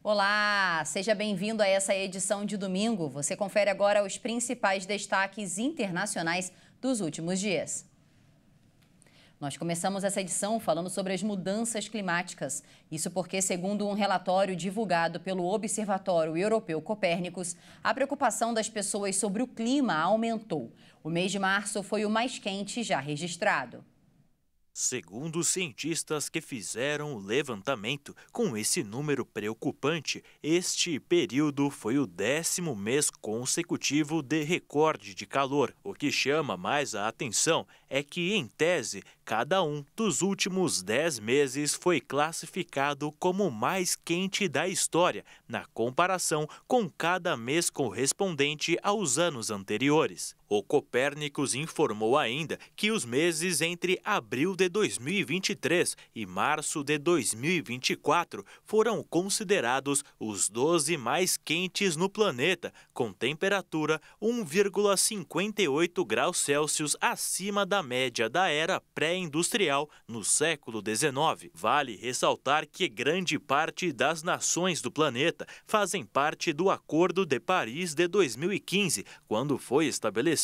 Olá, seja bem-vindo a essa edição de domingo. Você confere agora os principais destaques internacionais dos últimos dias. Nós começamos essa edição falando sobre as mudanças climáticas. Isso porque, segundo um relatório divulgado pelo Observatório Europeu Copérnicos, a preocupação das pessoas sobre o clima aumentou. O mês de março foi o mais quente já registrado. Segundo os cientistas que fizeram o levantamento, com esse número preocupante, este período foi o 10º mês consecutivo de recorde de calor. O que chama mais a atenção é que, em tese, cada um dos últimos 10 meses foi classificado como o mais quente da história, na comparação com cada mês correspondente aos anos anteriores. O Copérnicos informou ainda que os meses entre abril de 2023 e março de 2024 foram considerados os 12 mais quentes no planeta, com temperatura 1,58 graus Celsius acima da média da era pré-industrial no século XIX. Vale ressaltar que grande parte das nações do planeta fazem parte do Acordo de Paris de 2015, quando foi estabelecido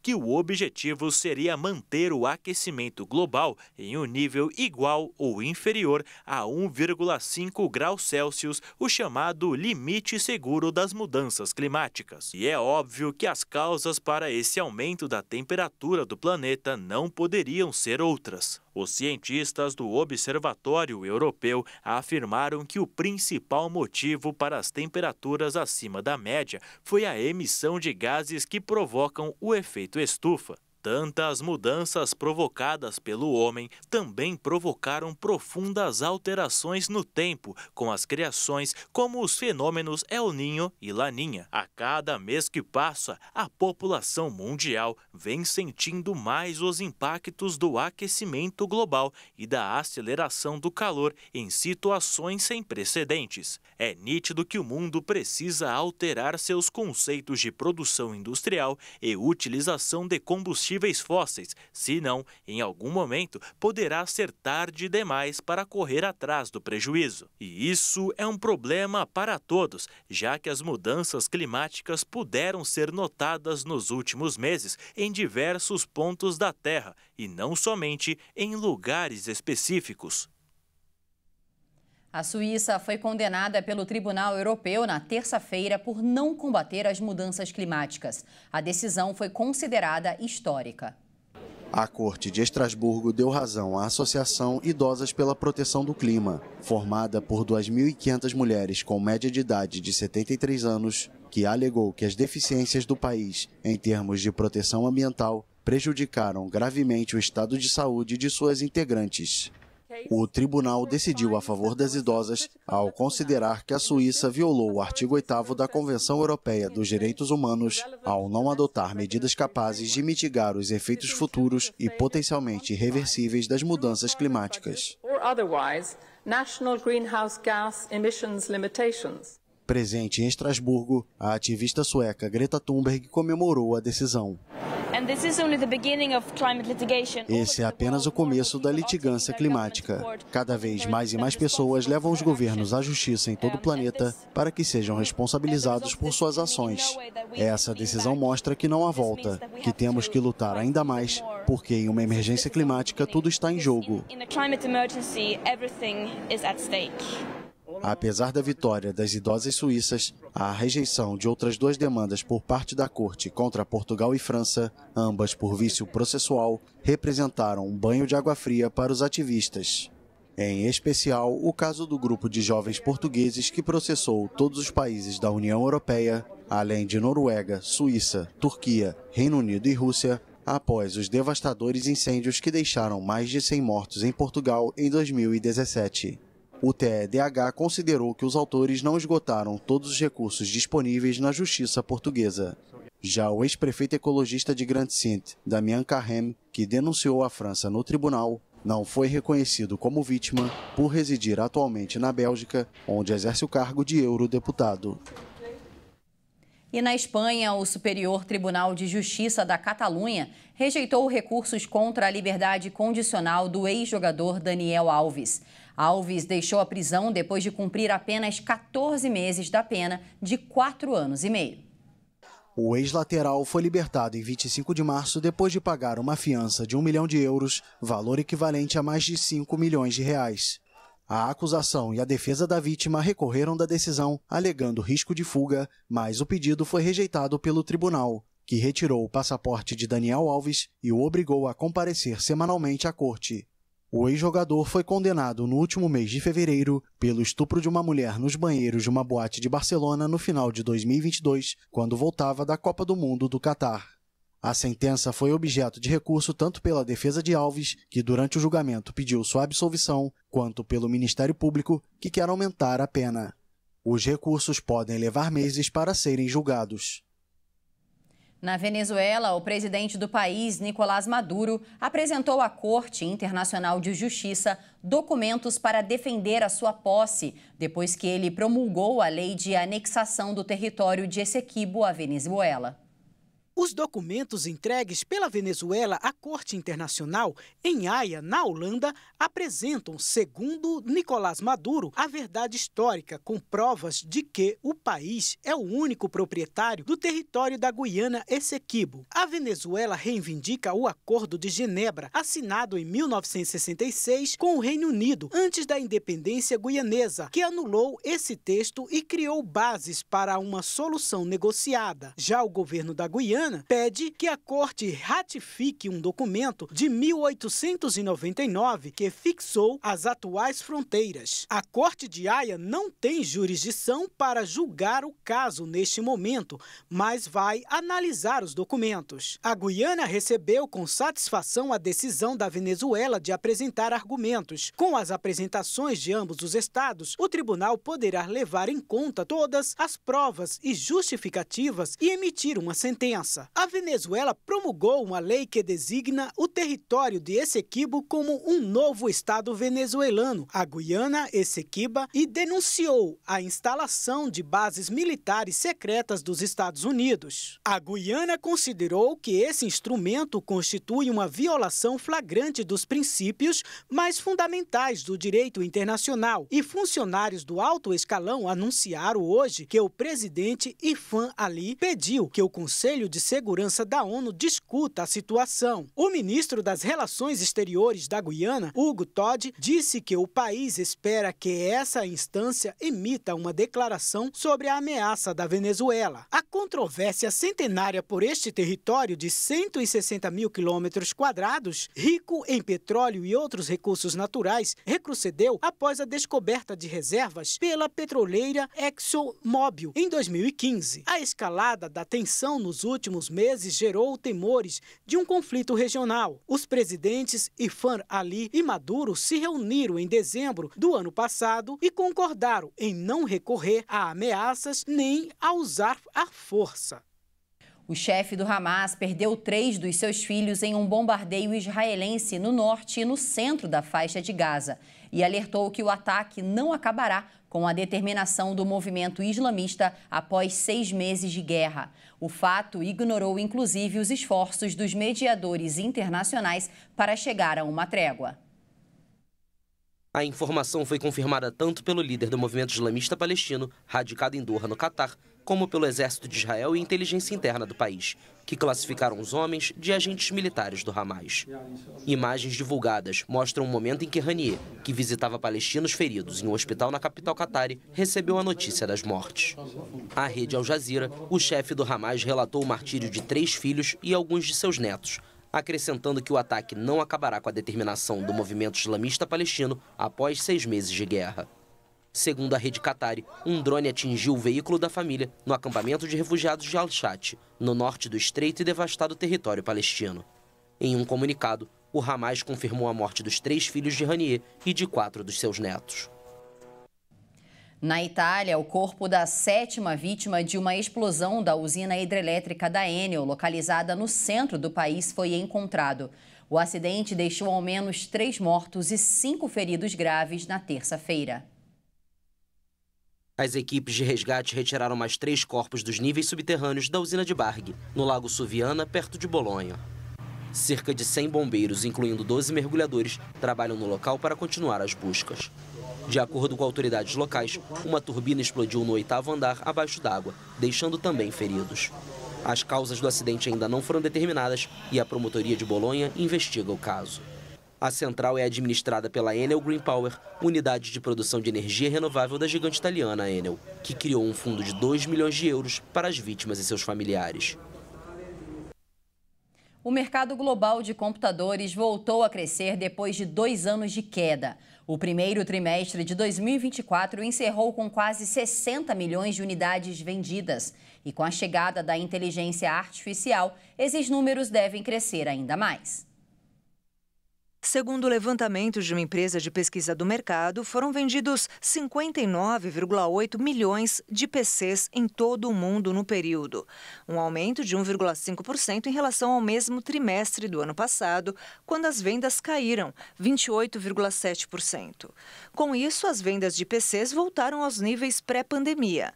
que o objetivo seria manter o aquecimento global em um nível igual ou inferior a 1,5 graus Celsius, o chamado limite seguro das mudanças climáticas. E é óbvio que as causas para esse aumento da temperatura do planeta não poderiam ser outras. Os cientistas do Observatório Europeu afirmaram que o principal motivo para as temperaturas acima da média foi a emissão de gases que provocam o efeito estufa. Tantas mudanças provocadas pelo homem também provocaram profundas alterações no tempo, com as criações como os fenômenos El Niño e Laninha. A cada mês que passa, a população mundial vem sentindo mais os impactos do aquecimento global e da aceleração do calor em situações sem precedentes. É nítido que o mundo precisa alterar seus conceitos de produção industrial e utilização de combustíveis fósseis, senão, em algum momento, poderá ser tarde demais para correr atrás do prejuízo. E isso é um problema para todos, já que as mudanças climáticas puderam ser notadas nos últimos meses em diversos pontos da Terra e não somente em lugares específicos. A Suíça foi condenada pelo Tribunal Europeu na terça-feira por não combater as mudanças climáticas. A decisão foi considerada histórica. A Corte de Estrasburgo deu razão à Associação Idosas pela Proteção do Clima, formada por 2.500 mulheres com média de idade de 73 anos, que alegou que as deficiências do país em termos de proteção ambiental prejudicaram gravemente o estado de saúde de suas integrantes. O tribunal decidiu a favor das idosas ao considerar que a Suíça violou o artigo 8º da Convenção Europeia dos Direitos Humanos ao não adotar medidas capazes de mitigar os efeitos futuros e potencialmente irreversíveis das mudanças climáticas. Presente em Estrasburgo, a ativista sueca Greta Thunberg comemorou a decisão. Esse é apenas o começo da litigância climática. Cada vez mais e mais pessoas levam os governos à justiça em todo o planeta para que sejam responsabilizados por suas ações. Essa decisão mostra que não há volta, que temos que lutar ainda mais, porque em uma emergência climática tudo está em jogo. Apesar da vitória das idosas suíças, a rejeição de outras 2 demandas por parte da Corte contra Portugal e França, ambas por vício processual, representaram um banho de água fria para os ativistas. Em especial, o caso do grupo de jovens portugueses que processou todos os países da União Europeia, além de Noruega, Suíça, Turquia, Reino Unido e Rússia, após os devastadores incêndios que deixaram mais de 100 mortos em Portugal em 2017. O TEDH considerou que os autores não esgotaram todos os recursos disponíveis na justiça portuguesa. Já o ex-prefeito ecologista de Grand-Saint, Damien Carême, que denunciou a França no tribunal, não foi reconhecido como vítima por residir atualmente na Bélgica, onde exerce o cargo de eurodeputado. E na Espanha, o Superior Tribunal de Justiça da Catalunha rejeitou recursos contra a liberdade condicional do ex-jogador Daniel Alves. Alves deixou a prisão depois de cumprir apenas 14 meses da pena de 4 anos e meio. O ex-lateral foi libertado em 25 de março depois de pagar uma fiança de €1 milhão, valor equivalente a mais de R$5 milhões. A acusação e a defesa da vítima recorreram da decisão, alegando risco de fuga, mas o pedido foi rejeitado pelo tribunal, que retirou o passaporte de Daniel Alves e o obrigou a comparecer semanalmente à corte. O ex-jogador foi condenado no último mês de fevereiro pelo estupro de uma mulher nos banheiros de uma boate de Barcelona no final de 2022, quando voltava da Copa do Mundo do Catar. A sentença foi objeto de recurso tanto pela defesa de Alves, que durante o julgamento pediu sua absolvição, quanto pelo Ministério Público, que quer aumentar a pena. Os recursos podem levar meses para serem julgados. Na Venezuela, o presidente do país, Nicolás Maduro, apresentou à Corte Internacional de Justiça documentos para defender a sua posse, depois que ele promulgou a lei de anexação do território de Essequibo à Venezuela. Os documentos entregues pela Venezuela à Corte Internacional em Haia, na Holanda, apresentam, segundo Nicolás Maduro, a verdade histórica, com provas de que o país é o único proprietário do território da Guiana Essequibo. A Venezuela reivindica o Acordo de Genebra, assinado em 1966 com o Reino Unido, antes da independência guianesa, que anulou esse texto e criou bases para uma solução negociada. Já o governo da Guiana pede que a Corte ratifique um documento de 1899 que fixou as atuais fronteiras. A Corte de Haia não tem jurisdição para julgar o caso neste momento, mas vai analisar os documentos. A Guiana recebeu com satisfação a decisão da Venezuela de apresentar argumentos. Com as apresentações de ambos os estados, o tribunal poderá levar em conta todas as provas e justificativas e emitir uma sentença. A Venezuela promulgou uma lei que designa o território de Essequibo como um novo estado venezuelano, a Guiana Essequiba, e denunciou a instalação de bases militares secretas dos Estados Unidos. A Guiana considerou que esse instrumento constitui uma violação flagrante dos princípios mais fundamentais do direito internacional, e funcionários do alto escalão anunciaram hoje que o presidente Ilham Aliyev pediu que o Conselho de Segurança da ONU discuta a situação. O ministro das Relações Exteriores da Guiana, Hugo Todd, disse que o país espera que essa instância emita uma declaração sobre a ameaça da Venezuela. A controvérsia centenária por este território de 160 mil quilômetros quadrados, rico em petróleo e outros recursos naturais, recrudesceu após a descoberta de reservas pela petroleira ExxonMobil em 2015. A escalada da tensão nos últimos meses gerou temores de um conflito regional. Os presidentes Ilham Aliyev e Maduro se reuniram em dezembro do ano passado e concordaram em não recorrer a ameaças nem a usar a força. O chefe do Hamas perdeu 3 dos seus filhos em um bombardeio israelense no norte e no centro da faixa de Gaza e alertou que o ataque não acabará com a determinação do movimento islamista após 6 meses de guerra. O fato ignorou, inclusive, os esforços dos mediadores internacionais para chegar a uma trégua. A informação foi confirmada tanto pelo líder do movimento islamista palestino, radicado em Doha, no Catar, como pelo exército de Israel e inteligência interna do país, que classificaram os homens de agentes militares do Hamas. Imagens divulgadas mostram o momento em que Haniyeh, que visitava palestinos feridos em um hospital na capital catari, recebeu a notícia das mortes. À rede Al Jazeera, o chefe do Hamas relatou o martírio de 3 filhos e alguns de seus netos, acrescentando que o ataque não acabará com a determinação do movimento islamista palestino após 6 meses de guerra. Segundo a rede Qatari, um drone atingiu o veículo da família no acampamento de refugiados de Al-Shat, no norte do estreito e devastado território palestino. Em um comunicado, o Hamas confirmou a morte dos 3 filhos de Haniyeh e de 4 dos seus netos. Na Itália, o corpo da 7ª vítima de uma explosão da usina hidrelétrica da Enel, localizada no centro do país, foi encontrado. O acidente deixou ao menos 3 mortos e 5 feridos graves na terça-feira. As equipes de resgate retiraram mais 3 corpos dos níveis subterrâneos da usina de Barghi, no Lago Suviana, perto de Bolonha. Cerca de 100 bombeiros, incluindo 12 mergulhadores, trabalham no local para continuar as buscas. De acordo com autoridades locais, uma turbina explodiu no 8º andar abaixo d'água, deixando também feridos. As causas do acidente ainda não foram determinadas e a promotoria de Bolonha investiga o caso. A central é administrada pela Enel Green Power, unidade de produção de energia renovável da gigante italiana Enel, que criou um fundo de 2 milhões de euros para as vítimas e seus familiares. O mercado global de computadores voltou a crescer depois de 2 anos de queda. O primeiro trimestre de 2024 encerrou com quase 60 milhões de unidades vendidas. E com a chegada da inteligência artificial, esses números devem crescer ainda mais. Segundo o levantamento de uma empresa de pesquisa do mercado, foram vendidos 59,8 milhões de PCs em todo o mundo no período, um aumento de 1,5% em relação ao mesmo trimestre do ano passado, quando as vendas caíram 28,7%. Com isso, as vendas de PCs voltaram aos níveis pré-pandemia.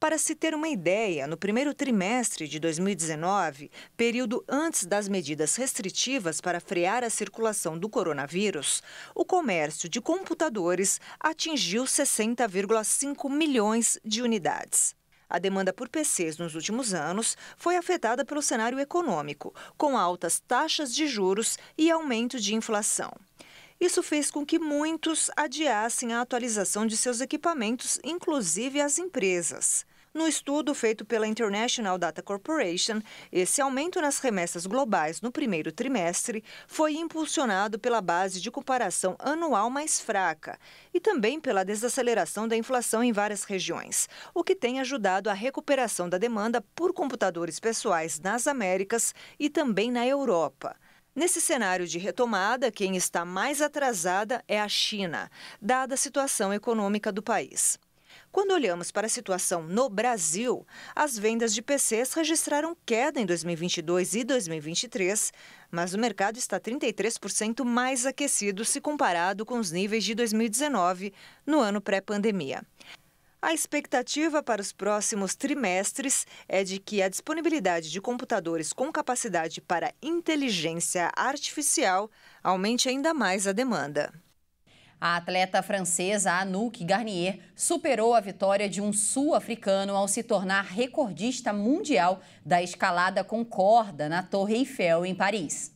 Para se ter uma ideia, no primeiro trimestre de 2019, período antes das medidas restritivas para frear a circulação do coronavírus, o comércio de computadores atingiu 60,5 milhões de unidades. A demanda por PCs nos últimos anos foi afetada pelo cenário econômico, com altas taxas de juros e aumento de inflação. Isso fez com que muitos adiassem a atualização de seus equipamentos, inclusive as empresas. No estudo feito pela International Data Corporation, esse aumento nas remessas globais no primeiro trimestre foi impulsionado pela base de comparação anual mais fraca e também pela desaceleração da inflação em várias regiões, o que tem ajudado à recuperação da demanda por computadores pessoais nas Américas e também na Europa. Nesse cenário de retomada, quem está mais atrasada é a China, dada a situação econômica do país. Quando olhamos para a situação no Brasil, as vendas de PCs registraram queda em 2022 e 2023, mas o mercado está 33% mais aquecido se comparado com os níveis de 2019, no ano pré-pandemia. A expectativa para os próximos trimestres é de que a disponibilidade de computadores com capacidade para inteligência artificial aumente ainda mais a demanda. A atleta francesa Anouk Garnier superou a vitória de um sul-africano ao se tornar recordista mundial da escalada com corda na Torre Eiffel, em Paris.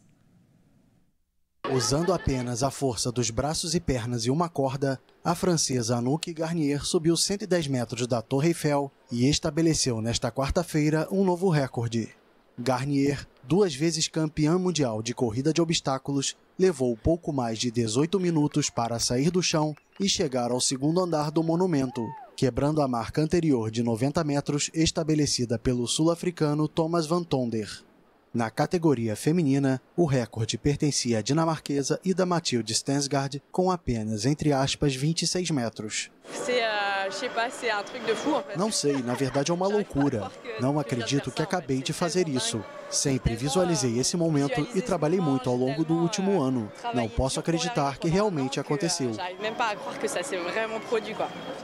Usando apenas a força dos braços e pernas e uma corda, a francesa Anouk Garnier subiu 110 metros da Torre Eiffel e estabeleceu nesta quarta-feira um novo recorde. Garnier, 2 vezes campeã mundial de corrida de obstáculos, levou pouco mais de 18 minutos para sair do chão e chegar ao segundo andar do monumento, quebrando a marca anterior de 90 metros estabelecida pelo sul-africano Thomas van Tonder. Na categoria feminina, o recorde pertencia à dinamarquesa Ida Mathilde Stensgaard com apenas, entre aspas, 26 metros. Não sei, na verdade é uma loucura. Não acredito que acabei de fazer isso. Sempre visualizei esse momento e trabalhei muito ao longo do último ano. Não posso acreditar que realmente aconteceu.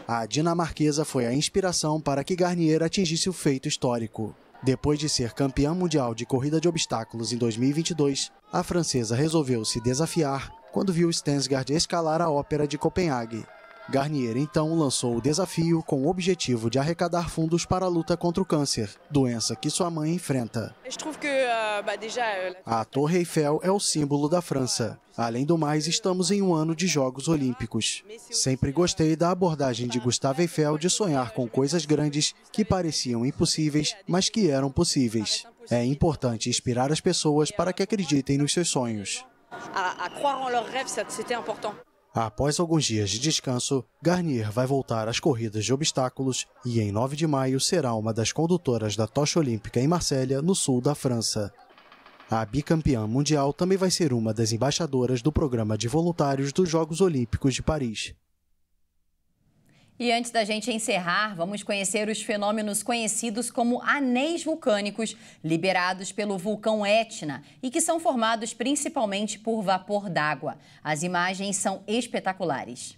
A dinamarquesa foi a inspiração para que Garnier atingisse o feito histórico. Depois de ser campeã mundial de corrida de obstáculos em 2022, a francesa resolveu se desafiar quando viu Stensgaard escalar a Ópera de Copenhague. Garnier então lançou o desafio com o objetivo de arrecadar fundos para a luta contra o câncer, doença que sua mãe enfrenta. A Torre Eiffel é o símbolo da França. Além do mais, estamos em um ano de Jogos Olímpicos. Sempre gostei da abordagem de Gustave Eiffel de sonhar com coisas grandes que pareciam impossíveis, mas que eram possíveis. É importante inspirar as pessoas para que acreditem nos seus sonhos. Após alguns dias de descanso, Garnier vai voltar às corridas de obstáculos e em 9 de maio será uma das condutoras da tocha olímpica em Marsella, no sul da França. A bicampeã mundial também vai ser uma das embaixadoras do programa de voluntários dos Jogos Olímpicos de Paris. E antes da gente encerrar, vamos conhecer os fenômenos conhecidos como anéis vulcânicos, liberados pelo vulcão Etna e que são formados principalmente por vapor d'água. As imagens são espetaculares.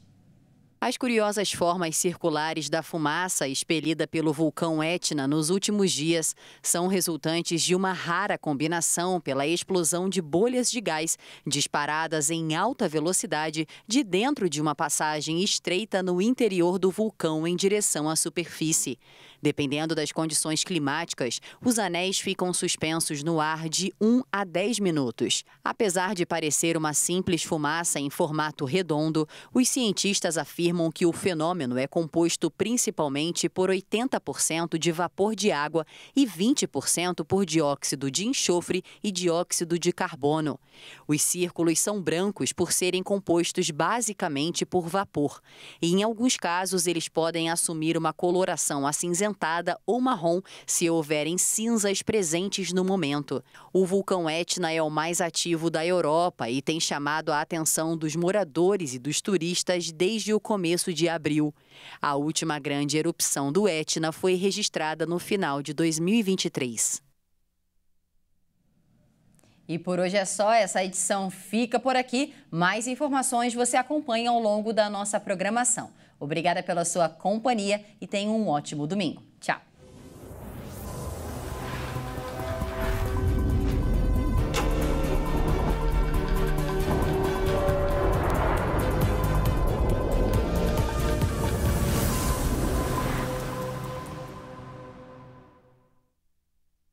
As curiosas formas circulares da fumaça expelida pelo vulcão Etna nos últimos dias são resultantes de uma rara combinação pela explosão de bolhas de gás disparadas em alta velocidade de dentro de uma passagem estreita no interior do vulcão em direção à superfície. Dependendo das condições climáticas, os anéis ficam suspensos no ar de 1 a 10 minutos. Apesar de parecer uma simples fumaça em formato redondo, os cientistas afirmam que o fenômeno é composto principalmente por 80% de vapor de água e 20% por dióxido de enxofre e dióxido de carbono. Os círculos são brancos por serem compostos basicamente por vapor, e em alguns casos eles podem assumir uma coloração acinzentada ou marrom se houverem cinzas presentes no momento. O vulcão Etna é o mais ativo da Europa e tem chamado a atenção dos moradores e dos turistas desde o começo de abril. A última grande erupção do Etna foi registrada no final de 2023. E por hoje é só, essa edição fica por aqui. Mais informações você acompanha ao longo da nossa programação. Obrigada pela sua companhia e tenha um ótimo domingo.